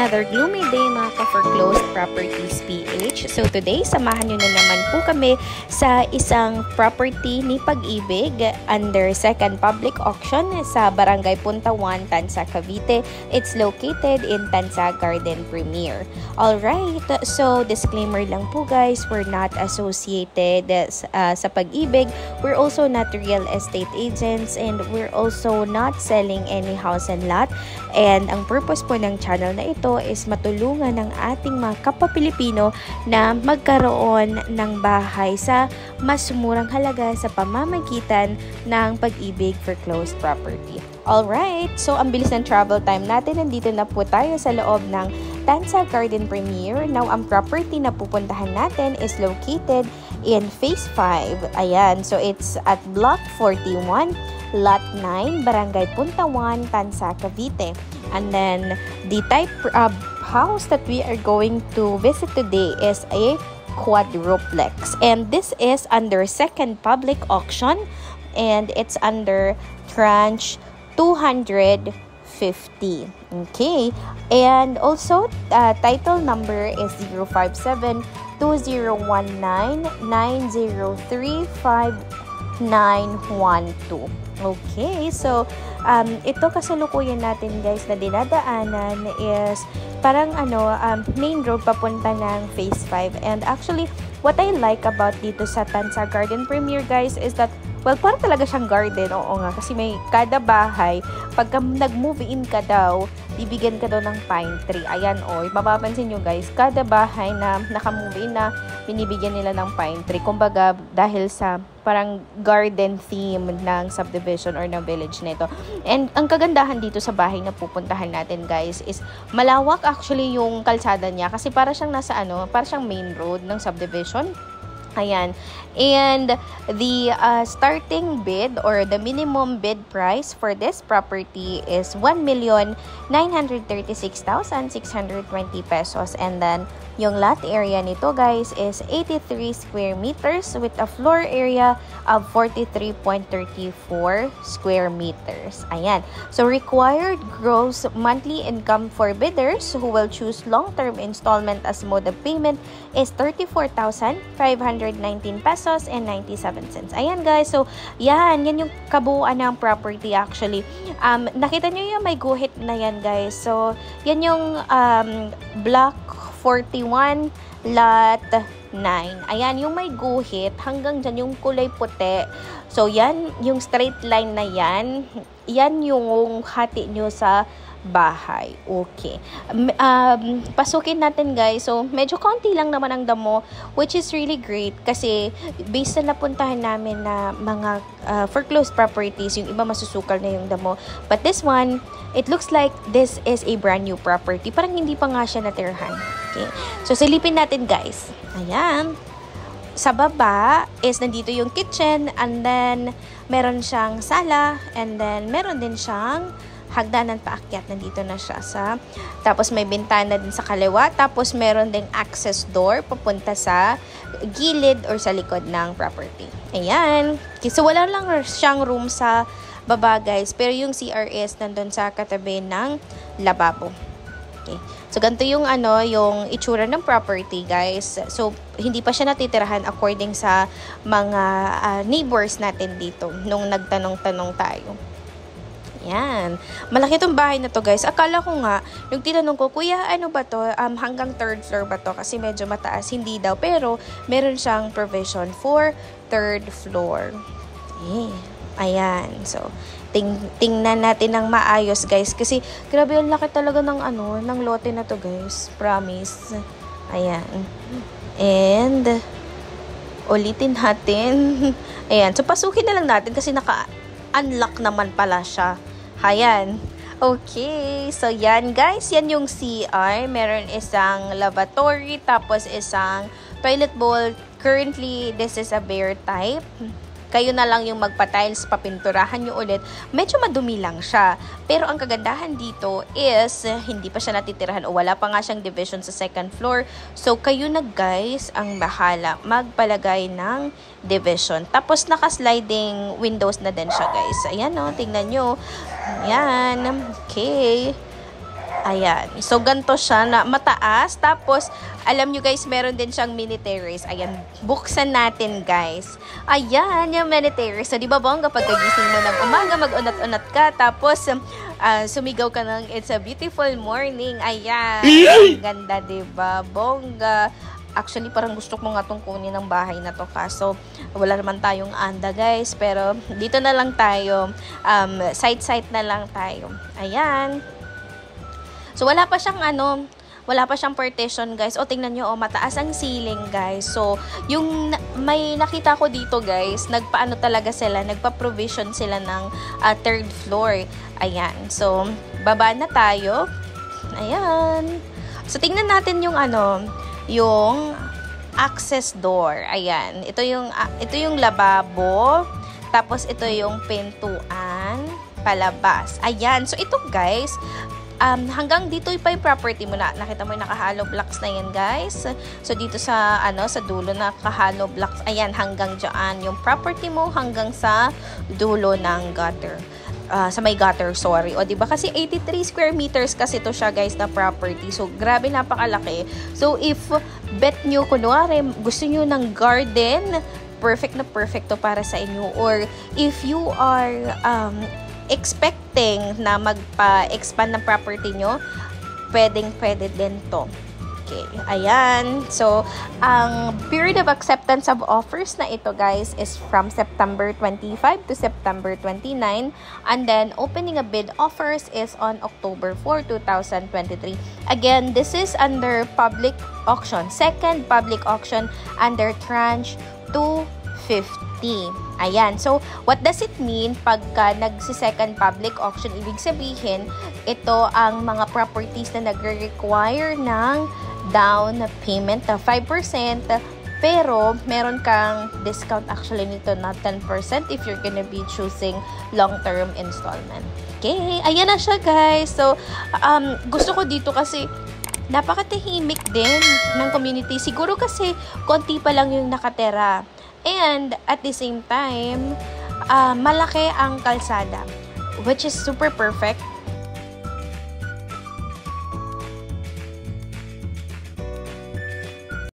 another gloomy day mga ka-foreclosed properties PH. So today, samahan nyo na naman po kami sa isang property ni Pag-ibig under second public auction sa Barangay Punta 1, Tansa, Cavite. It's located in Tansa Garden Premier. Alright, so disclaimer lang po guys, we're not associated sa Pag-ibig. We're also not real estate agents and we're also not selling any house and lot. And ang purpose po ng channel na ito is matulungan ng ating mga kapwa-Pilipino na magkaroon ng bahay sa mas murang halaga sa pamamagitan ng Pag-ibig foreclosed property. Alright, so ang bilis ng travel time natin. Nandito na po tayo sa loob ng Tansa Garden Premier. Now, ang property na pupuntahan natin is located in Phase 5. Ayan, so it's at Block 41, Lot 9, Barangay Punta 1, Tansa, Cavite. And then, the type of house that we are going to visit today is a quadruplex. And this is under second public auction. And it's under tranche 250. Okay. And also, title number is 057-2019-903-5912. Okay, so ito kasalukuyan natin guys na dinadaanan is parang main road papunta ng Phase 5. And actually, what I like about dito sa Tansa Garden Premier guys is that, well, parang talaga siyang garden. Oo nga, kasi may kada bahay, pagka nag-move in ka daw, bibigyan ka daw ng pine tree. Ayan, mapapansin nyo guys, kada bahay na naka-move in na, binibigyan nila ng pine tree. Kumbaga, dahil sa parang garden theme ng subdivision or ng village nito. And ang kagandahan dito sa bahay na pupuntahan natin guys is malawak actually yung kalsada niya kasi para siyang para siyang main road ng subdivision. Ayan. And the starting bid or the minimum bid price for this property is 1,936,620 pesos. And then, yung lot area nito guys is 83 square meters with a floor area of 43.34 square meters. Ayan. So, required gross monthly income for bidders who will choose long-term installment as mode of payment is 34,519 pesos and 97 cents. Ayan guys, so yan yung kabuuan ng property actually. Nakita nyo yung may guhit na yan guys. So, yan yung block 41, lot 9. Ayan, yung may guhit, hanggang dyan yung kulay puti. So, yan, yung straight line na yan, yan yung hati nyo sa bahay. Okay. Pasukin natin guys. So, medyo konti lang naman ang damo, which is really great kasi based sa napuntahan namin na mga foreclosed properties, yung iba masusukal na yung damo. But this one, it looks like this is a brand new property. Parang hindi pa nga siya natirhan. Okay. So, silipin natin guys. Ayan. Sa baba is nandito yung kitchen and then meron siyang sala and then meron din siyang hagdanan paakyat. Nandito na siya tapos may bintana din sa kaliwa, tapos meron ding access door papunta sa gilid or sa likod ng property. Ayan. Okay, so wala lang siyang room sa baba guys, pero yung CRS nandun sa katabi ng lababo. Okay. So ganito yung yung itsura ng property guys. So hindi pa siya natitirahan according sa mga neighbors natin dito nung nagtanong-tanong tayo. Yan. Malaki itong bahay na to guys. Akala ko nga, yung tinanong ko, kuya, ano ba to? Hanggang third floor ba to? Kasi medyo mataas. Hindi daw. Pero, meron siyang provision for third floor. Okay. Ayan. So, tingnan natin ng maayos guys. Kasi, grabe yung laki talaga ng ng lote na to guys. Promise. Ayan. And, ulitin natin. Ayan. So, pasukin na lang natin kasi naka-unlock naman pala siya. Ayan. Okay. So, yan guys. Yan yung CR. Meron isang lavatory. Tapos isang toilet bowl. Currently, this is a bare type. Kayo na lang yung magpa-tiles, papinturahan nyo ulit. Medyo madumi lang siya. Pero ang kagandahan dito is, hindi pa siya natitirahan o wala pa nga siyang division sa second floor. So, kayo na guys ang bahala magpalagay ng division. Tapos, naka-sliding windows na din siya guys. Ayan o, tingnan nyo. Ayan. Okay. Ayan. So, ganito siya na mataas. Tapos, alam nyo guys, meron din siyang mini terrace. Ayan. Buksan natin guys. Ayan, yung mini terrace. So, di ba bongga, pagkagising mo ng umaga, mag-unat-unat ka. Tapos, sumigaw ka ng it's a beautiful morning. Ayan. Ang ganda, di ba? Bongga. Actually, parang gusto ko nga itong kunin ng bahay na to. Kaso, wala naman tayong anda guys. Pero, dito na lang tayo. Side-side na lang tayo. Ayan. So, wala pa siyang partition, guys. O, tingnan nyo, mataas ang ceiling, guys. So, yung may nakita ko dito, guys, nagpaano talaga sila, nagpa-provision sila ng third floor. Ayan. So, baba na tayo. Ayan. So, tingnan natin yung yung access door. Ayan. Ito yung lababo. Tapos, ito yung pintuan palabas. Ayan. So, ito, guys, hanggang dito pa yung property mo na. Nakita mo yung naka-hollow blocks na yan, guys. So, dito sa dulo naka-hollow blocks. Ayan, hanggang dyan. Yung property mo hanggang sa dulo ng gutter. Sa may gutter, sorry. O, diba? Kasi 83 square meters kasi to siya, guys, na property. So, grabe, napakalaki. So, if bet nyo, kunwari, gusto nyo ng garden, perfect na perfect to para sa inyo. Or, if you are, expecting na magpa-expand ng property nyo, pwede din to. Okay, ayan. So, ang period of acceptance of offers na ito, guys, is from September 25 to September 29. And then, opening a bid offers is on October 4, 2023. Again, this is under public auction. Second public auction under tranche 250. Ayan. So, what does it mean pagka nagsi-second public auction? Ibig sabihin, ito ang mga properties na nagre-require ng down payment na 5%, pero meron kang discount actually nito na 10% if you're gonna be choosing long-term installment. Okay. Ayan na siya, guys. So, gusto ko dito kasi napakatahimik din ng community. Siguro kasi konti pa lang yung nakatera. And at the same time, malaki ang kalsada, which is super perfect